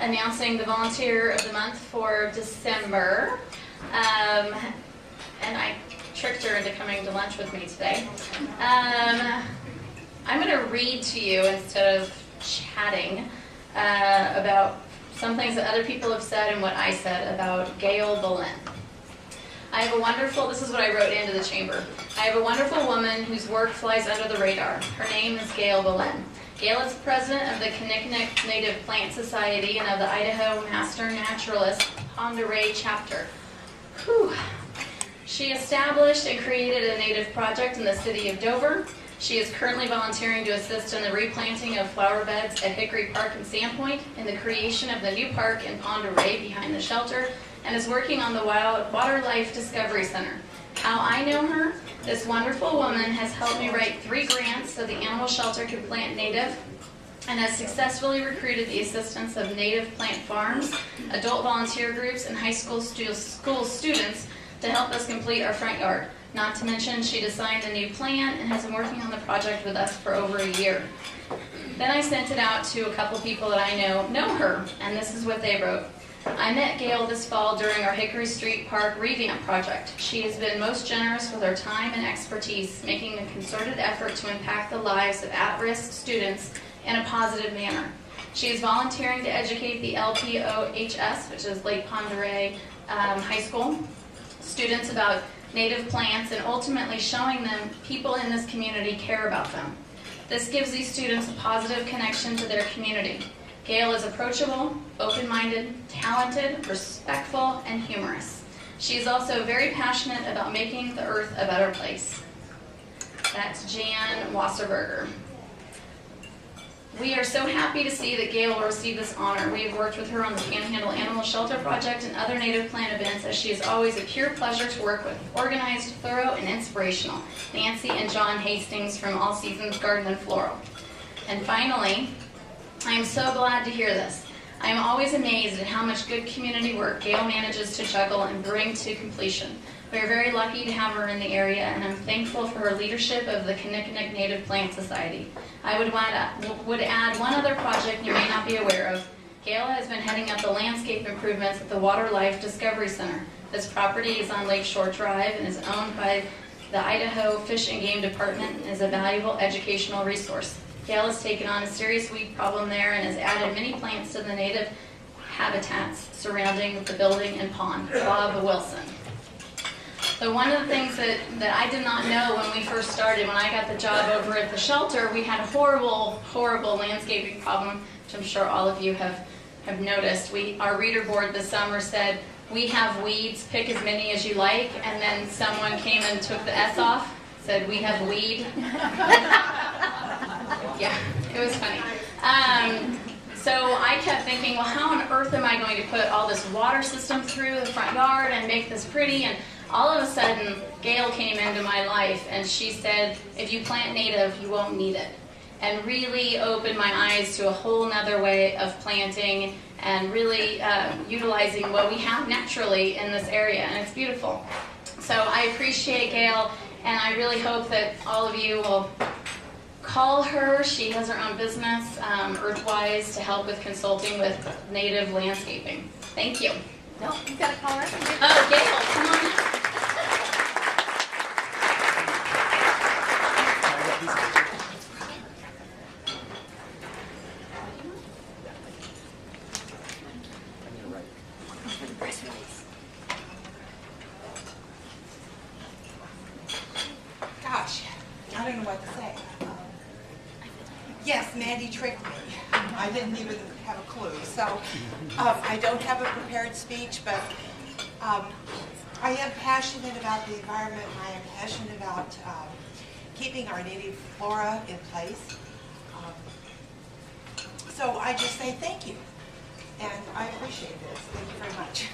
announcing the Volunteer of the Month for December. And I tricked her into coming to lunch with me today. I'm going to read to you instead of chatting about some things that other people have said and what I said about Gail Bolin. I have a wonderful, this is what I wrote into the chamber. I have a wonderful woman whose work flies under the radar. Her name is Gail Bolin. Gail is president of the Kinnikinnick Native Plate Society and of the Idaho Master Naturalist-Ponderay chapter. Whew. She established and created a native project in the city of Dover. She is currently volunteering to assist in the replanting of flower beds at Hickory Park and Sandpoint, in the creation of the new park in Ponderay behind the shelter, and is working on the Waterlife Discovery Center. How I know her? This wonderful woman has helped me write 3 grants so the animal shelter could plant native, and has successfully recruited the assistance of native plant farms, adult volunteer groups, and high school students to help us complete our front yard. Not to mention, she designed a new plan and has been working on the project with us for over a year. Then I sent it out to a couple people that I know her, and this is what they wrote. I met Gail this fall during our Hickory Park revamp project. She has been most generous with her time and expertise, making a concerted effort to impact the lives of at-risk students in a positive manner. She is volunteering to educate the LPOHS, which is Lake Ponderay High School, students about native plants, and ultimately showing them people in this community care about them. This gives these students a positive connection to their community. Gail is approachable, open-minded, talented, respectful, and humorous. She is also very passionate about making the earth a better place. That's Jan Wasserberger. We are so happy to see that Gail will receive this honor. We have worked with her on the Panhandle Animal Shelter Project and other native plant events, as she is always a pure pleasure to work with. Organized, thorough, and inspirational. Nancy and John Hastings from All Seasons Garden and Floral. And finally, I am so glad to hear this. I am always amazed at how much good community work Gail manages to juggle and bring to completion. We are very lucky to have her in the area, and I'm thankful for her leadership of the Kinnikinnick Native Plate Society. I would add one other project you may not be aware of. Gail has been heading up the landscape improvements at the Waterlife Discovery Center. This property is on Lakeshore Drive and is owned by the Idaho Fish and Game Department and is a valuable educational resource. Gail has taken on a serious weed problem there and has added many plants to the native habitats surrounding the building and pond. Bob Wilson. So one of the things that I did not know when we first started, when I got the job over at the shelter, we had a horrible, horrible landscaping problem, which I'm sure all of you have noticed. Our reader board this summer said, "We have weeds, pick as many as you like," and then someone came and took the S off, said, "We have weed." Yeah, it was funny. So I kept thinking, well, how on earth am I going to put all this water system through the front yard and make this pretty? And all of a sudden, Gail came into my life and she said, if you plant native, you won't need it. And really opened my eyes to a whole nother way of planting and really utilizing what we have naturally in this area, and it's beautiful. So I appreciate Gail, and I really hope that all of you will call her. She has her own business, Earthwise, to help with consulting with native landscaping. Thank you. No, you've got to call her. Oh, Gail, come on. Gosh, I don't know what to say. Yes, Mandy tricked me. I didn't even have a clue. So I don't have a prepared speech, but I am passionate about the environment, and I am passionate about keeping our native flora in place. So I just say thank you, and I appreciate this. Thank you very much.